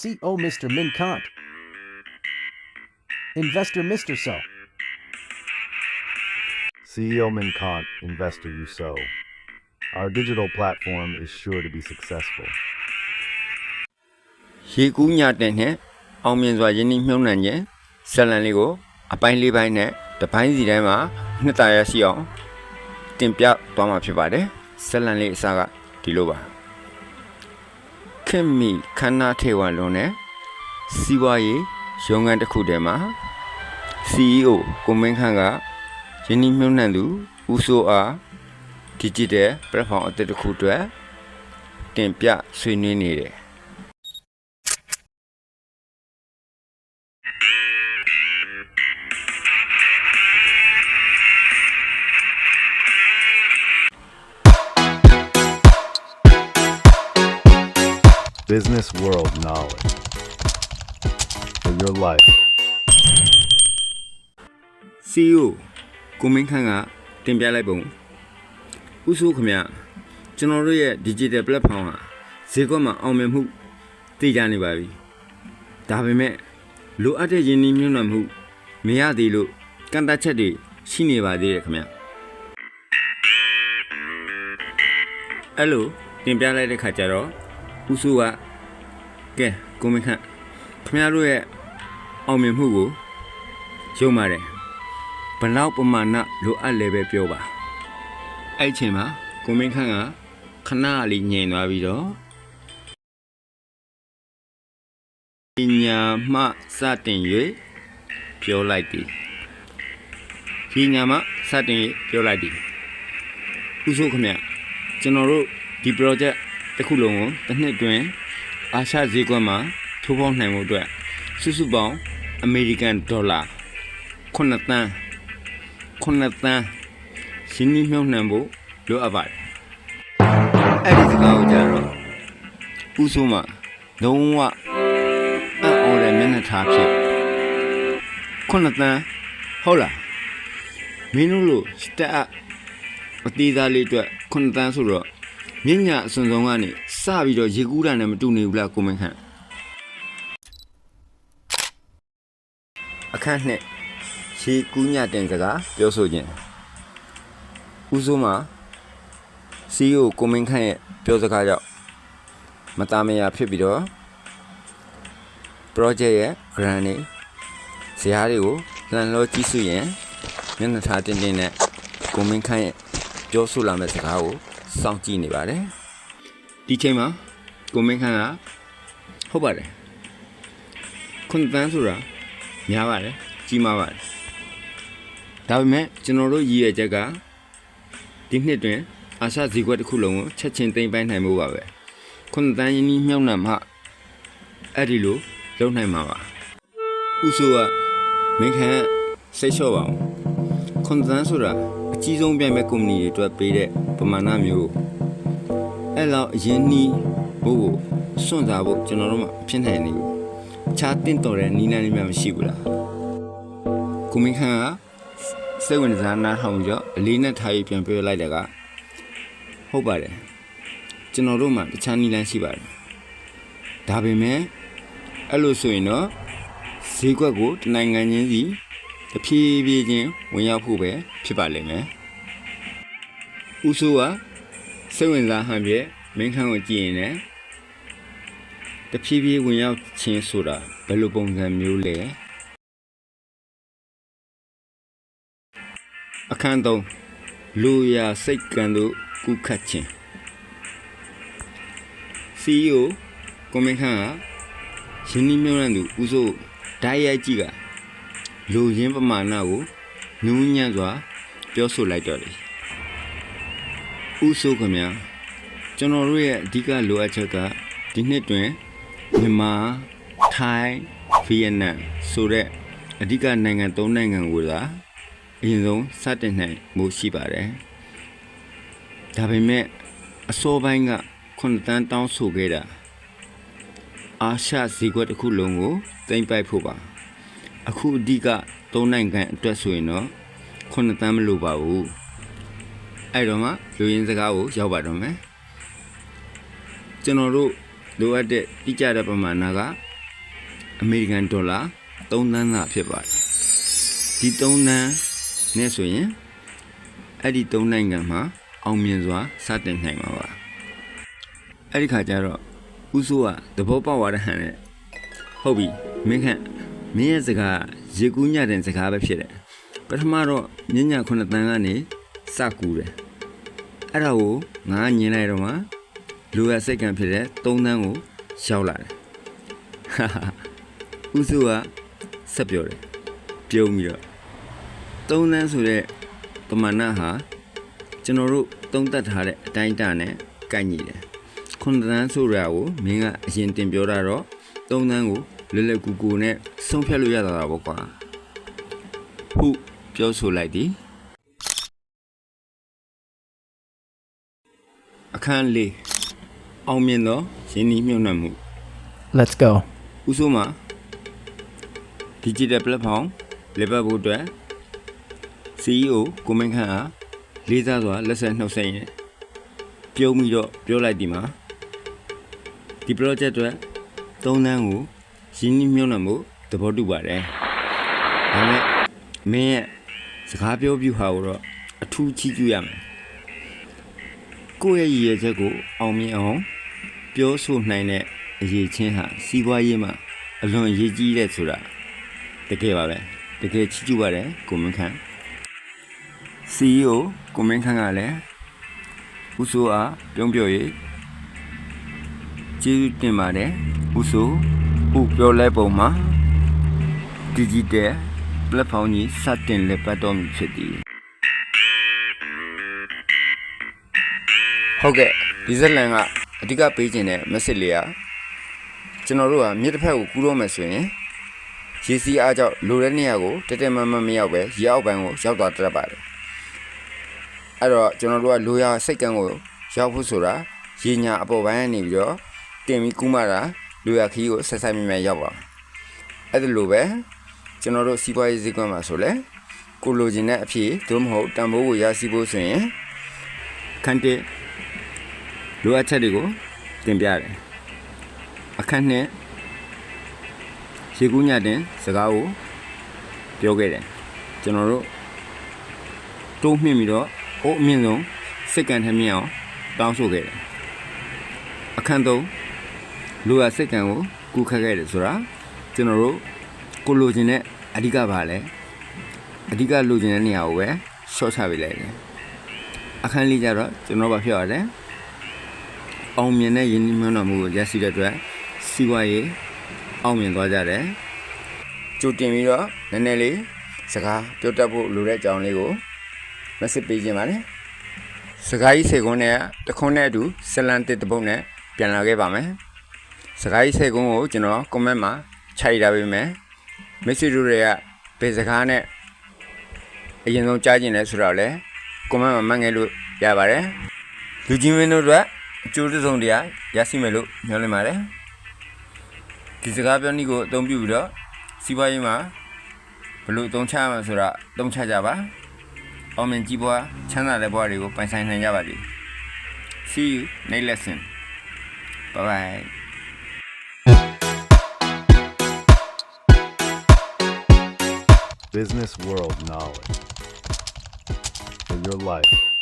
CO Mr. Min Kant. Investor Mr. So. CEO Min Kant, Investor You So. Our digital platform is sure to be successful. ရေကူးညတဲ့နဲ့အောင်မြင်စွာယင်းနှိမ့်မြုံနှံခြင်းဇလန်လေးကိုအပိုင်းလေးပိုင်းနဲ့တစ်ပိုင်းစီတိုင်းမှာနှစ်တာရရှိအောင်တင်ပြသွားမှာဖြစ်ပါတယ်ဇလန်လေးအစားကဒီလိုပါခင်မီခန္ဓာထေဝံလုံးနဲ့စီးပွားရေးရုံးခန်းတစ်ခုတည်းမှာ CEO ကိုမင်းခန့်ကယင်းနှိမ့်မြုံနှံသူဦးစိုးအား digital platform အသစ်တစ်ခုအတွက်တင်ပြဆွေးနွေးနေတယ် Business world knowledge for your life. CEO ကိုမင်းခန့်ကတင်ပြလိုက်ပုံဦးစိုးခင်ဗျကျွန်တော်တို့ရဲ့ digital platform ဟာဈေးကွက်မှာအောင်မြင်မှုသိကြနေပါပြီဒါပေမဲ့လိုအပ်တဲ့ယင်းနှိမ့်မြုံနှံမှုမရသေးလို့ကန့်သတ်ချက်တွေရှိနေပါသေးတယ်ခင်ဗျအဲ့လိုတင်ပြလိုက်တဲ့ခါကျတော့ဦးစိုးကကဲကိုမင်းခန့်ခင်ဗျားတို့ရဲ့အောင်မြင်မှုကိုရုံပါတယ်ဘလောက်ပမာဏလိုအပ်လဲပဲပြောပါအဲ့အချိန်မှာကိုမင်းခန့်ကခဏလေးငြိမ်သွားပြီးတော့ပညာမှစတင်၍ပြောလိုက်သည်ပညာမှစတင်၍ပြောလိုက်သည်ဦးစိုးခင်ဗျကျွန်တော်တို့ဒီ project တစ်ခုလုံးကိုတစ်နှစ်တွင်အာရှဈေးကွက်မှာထိုးဖောက်နိုင်မှုအတွက်စုစုပေါင်းအမေရိကန်ဒေါ်လာ9 သန်းရှင်းနှိမ့်မြုံနှံဖို့လိုအပ်ပါတယ်အဲ့ဒီစကားကိုကြားတော့ဦးစိုးမလုံးဝအံ့ဩတဲ့မျက်နှာထားဖြစ်9 သန်းဟုတ်လားမင်းတို့လို့စတက်အပ်အသေးသားလေးအတွက်9 သန်းဆိုတော့မြင့်ညာအစွန်ဆုံးကနေစပြီးတော့ရေကူးတာနဲ့မတူနေဘူးလားကိုမင်းခန့်အခန်းနဲ့ရေကူးညတင်စကားပြောဆိုခြင်းဦးစိုးမှာ CEO ကိုမင်းခန့်ရဲ့ပြောစကားကြောင့်မသားမယာဖြစ်ပြီးတော့ project ရဲ့ grant နဲ့ဇာတ်တွေကိုလန်လောကြည့်စုရင်မျက်နှာထားတင်တင်နဲ့ကိုမင်းခန့်ရဲ့ပြောဆိုလာမယ့်စကားကိုစောင့်ကြည့်နေပါတယ်ဒီချိန်မှာကိုမင်းခန့်ကဟုတ်ပါတယ်9 သန်းဆိုတာများပါတယ်ကြီးမားပါတယ်ဒါပေမဲ့ကျွန်တော်တို့ရည်ရချက်ကဒီနှစ်တွင်အာရှဈေးကွက်တစ်ခုလုံးကိုချက်ချင်းသိမ်းပိုက်နိုင်မှုပါပဲ9 သန်းရင်းနှီးမြှုပ်နှံမှအဲ့ဒီလိုလုပ်နိုင်မှာပါဦးစိုးကမင်းခန့်စိတ်လျှော့ပါအောင်9 သန်းဆိုတာအကြီးဆုံးပြိုင်မဲ့ကုမ္ပဏီတွေအတွက်ပေးတဲ့ပမာဏမျိုးအဲ့လောက်အရင်နှီးဖို့စွန့်စားဖို့ကျွန်တော်တို့မှဖြစ်နိုင်နေဘူးအခြားတင့်တော်တဲ့နီးနားလေးများမရှိဘူးလားကိုမင်းခန့်ကစိတ်ဝင်စားနားထောင်ကြအလေးနဲ့ထားပြီးပြန်ပြောလိုက်တဲ့ကဟုတ်ပါတယ်ကျွန်တော်တို့မှတခြားနီးလန်းရှိပါတယ်ဒါပေမဲ့အဲ့လိုဆိုရင်တော့ဈေးကွက်ကိုတနိုင်ငံချင်းစီတဖြည်းဖြည်းချင်းဝင်ရောက်ဖို့ပဲဖြစ်ပါလိမ့်မယ်ဦးစိုးကစိတ်ဝင်စားဟန်ပြဲမင်းခန့်ကိုကြည့်ရင်လည်းတဖြည်းဖြည်းဝင်ရောက်ခြင်းဆိုတာဘယ်လိုပုံစံမျိုးလဲအခန်း3လူရာစိတ်ကံတို့ကုခတ်ခြင်း CEO ကိုမင်းခန့်ကယင်းနှိမ့်မြုံနှံသူဦးစိုးဓာတ်ရိုက်ကြည့်ကလူရင်းပမာဏကိုနူးညံ့စွာပြောဆိုလိုက်တော့တယ်ဦးစိုးခင်ဗျာကျွန်တော်တို့ရဲ့အဓိကလိုအပ်ချက်ကဒီနှစ်တွင်မြန်မာထိုင်းဗီယက်နမ်ဆိုတဲ့အဓိကနိုင်ငံ3 နိုင်ငံကိုသာအရင်ဆုံးစတင်နိုင်မှုရှိပါတယ်ဒါပေမဲ့အစောပိုင်းက9 သန်းတောင်းဆိုခဲ့တာအာရှဈေးကွက်တစ်ခုလုံးကိုသိမ်းပိုက်ဖို့ပါအခုအဓိက3 နိုင်ငံအတွက်ဆိုရင်တော့9 သန်းမလိုပါဘူးအဲ့တော့မှလူရင်းစကားကိုရောက်ပါတော့မယ်ကျွန်တော်တို့လိုအပ်တဲ့တိကျတဲ့ပမာဏက အမေရိကန်ဒေါ်လာ3သန်းသာဖြစ်ပါတယ်ဒီ3သန်းနဲ့ဆိုရင်အဲ့ဒီ3နိုင်ငံမှာအောင်မြင်စွာစတင်နိုင်မှာပါအဲ့ဒီခါကျတော့ဦးစိုးကသဘောပေါက်သွားတဲ့ဟန်နဲ့ဟုတ်ပြီမင်းရဲ့စကားရေကူးညတဲ့စကားပဲဖြစ်တယ်ပထမတော့ညည9တန်းကနေစကူတယ်အဲ့ဒါကိုငါညင်လိုက်တော့မှလူရစိတ်ကံဖြစ်တဲ့3သန်းကိုရောက်လာတယ်ဟာဟာဦးစိုးကဆက်ပြောတယ်ပြုံးပြီးတော့3သန်းဆိုတဲ့ပမာဏဟာကျွန်တော်တို့သုံးသပ်ထားတဲ့အတိုင်းအတာနဲ့ကိုက်ညီတယ်9တန်းဆိုတာကိုမင်းကအရင်တင်ပြောတာတော့3သန်းကိုလွယ်လွယ်ကူကူနဲ့ဆုံးဖြတ်လို့ရတာပေါ့ကွာဟုတ်ပြောဆိုလိုက်သည်အခန်း၄အောင်မြင်သောရင်းနှီးမြှုပ်နှံမှု Let's go. ဦးစိုးမှာ digital platform လေပတ်ဖို့အတွက် CEO ကိုမင်းခန့်အားလေးစားစွာလက်ဆက်နှုတ်ဆက်ရင်ပြုံးပြီးတော့ပြောလိုက်ဒီမှာဒီ project အတွက်3သန်းကိုရင်းနှီးမြှုပ်နှံမှုသဘောတူပါတယ်ဒါပေမဲ့မင်းရဲ့စကားပြောပြဟာကိုတော့အထူးချီးကျူးရမယ်ကိုယ့်ရဲ့ရည်ရွယ်ချက်ကိုအောင်မြင်အောင်ပြောဆိုနိုင်တဲ့အရေးချင်းဟာစီးပွားရေးမှာအလွန်အရေးကြီးတဲ့ဆိုတာတကယ်ပါပဲတကယ်ချီးကျူးပါတယ်ကိုမင်းခန့် CEO ကိုမင်းခန့်ကလည်းဦးစိုးအားပြုံးပြော၍ကျေးဇူးတင်ပါတယ်ဦးစိုးဦးပြောလိုက်ပုံမှာ digital platform ကြီးစတင်လက်ပတ်တော်မူဖြစ်သည်ဟုတ်ကဲ့ဒီဇက်လန်ကအဓိကပေးခြင်းတဲ့ message လေးကကျွန်တော်တို့ကမြစ်တစ်ဖက်ကိုကူးတော့မယ်ဆိုရင်ရေစီးအားကြောင့်လိုတဲ့နေရာကိုတက်တက်မမမရောက်ပဲရေအောက်ပိုင်းကိုရောက်သွားတတ်ပါတယ်အဲ့တော့ကျွန်တော်တို့ကလိုရာစိတ်ကန်းကိုရောက်ဖို့ဆိုတာရေညာအပေါ်ပိုင်းကနေပြီးတော့တင်ပြီးကူးမှတာလိုရာခီးကိုဆက်ဆက်မြဲမြဲရောက်ပါအဲ့ဒါလိုပဲကျွန်တော်တို့စီးပွားရေးဈေးကွက်မှာဆိုလဲကိုလိုချင်တဲ့အဖြစ်သို့မဟုတ်တန်ဖိုးကိုရရှိဖို့ဆိုရင်ခန့်တဲ့လိုအပ်ချက်တွေကိုတင်ပြတယ်အခန်းနဲ့ရေကူးညတဲ့စကားကိုပြောခဲ့တယ်ကျွန်တော်တို့တိုးမြင့်ပြီးတော့ဟိုအမြင့်ဆုံးစိတ်ကံထမြင့်အောင်တောင်းဆိုခဲ့တယ်အခန်း3လိုအပ်စိတ်ကံကိုကူခတ်ခဲ့တယ်ဆိုတာကျွန်တော်တို့ကိုလိုချင်တဲ့အဓိကပါလဲအဓိကလိုချင်တဲ့နေရာကိုပဲရှော့ချပေးလိုက်တယ်အခန်း၄ကျတော့ကျွန်တော်ဘာဖြစ်ရလဲအောင်မြင်တဲ့ယင်းနှိမ့်နှံမှုကိုရရှိတဲ့အတွက်စီးပွားရေးအောင်မြင်သွားကြတယ်ကြိုတင်ပြီးတော့နည်းနည်းလေးစကားပြောတတ်ဖို့လိုတဲ့အကြောင်းလေးကို message ပေးခြင်းပါတယ်စကားကြီး10ခွန်းနဲ့တခွန်းနဲ့အတူဇလန်တစ်တစ်ပုတ်နဲ့ပြန်လာခဲ့ပါမယ်စကားကြီး10ခွန်းကိုကျွန်တော် comment မှာခြိုက်ထားပေးမယ် message တွေကဘယ်စကားနဲ့အရင်ဆုံးကြားကျင်လဲဆိုတော့လဲ comment မှာမှတ်ငယ်လို့ရပါတယ်လူကြီးမင်းတို့အတွက်အကျိုးတစုံတရာရရှိမယ်လို့မျှော်လင့်ပါတယ်ဒီစကားပြောနည်းကိုအသုံးပြုပြီးတော့စီးပွားရေးမှာဘယ်လိုအသုံးချရမလဲဆိုတာအသုံးချကြပါအောင်မြင်ကြီးပွားချမ်းသာတဲ့ဘဝတွေကိုပိုင်ဆိုင်နိုင်ကြပါစေ See you next lesson bye bye Business world knowledge for your life.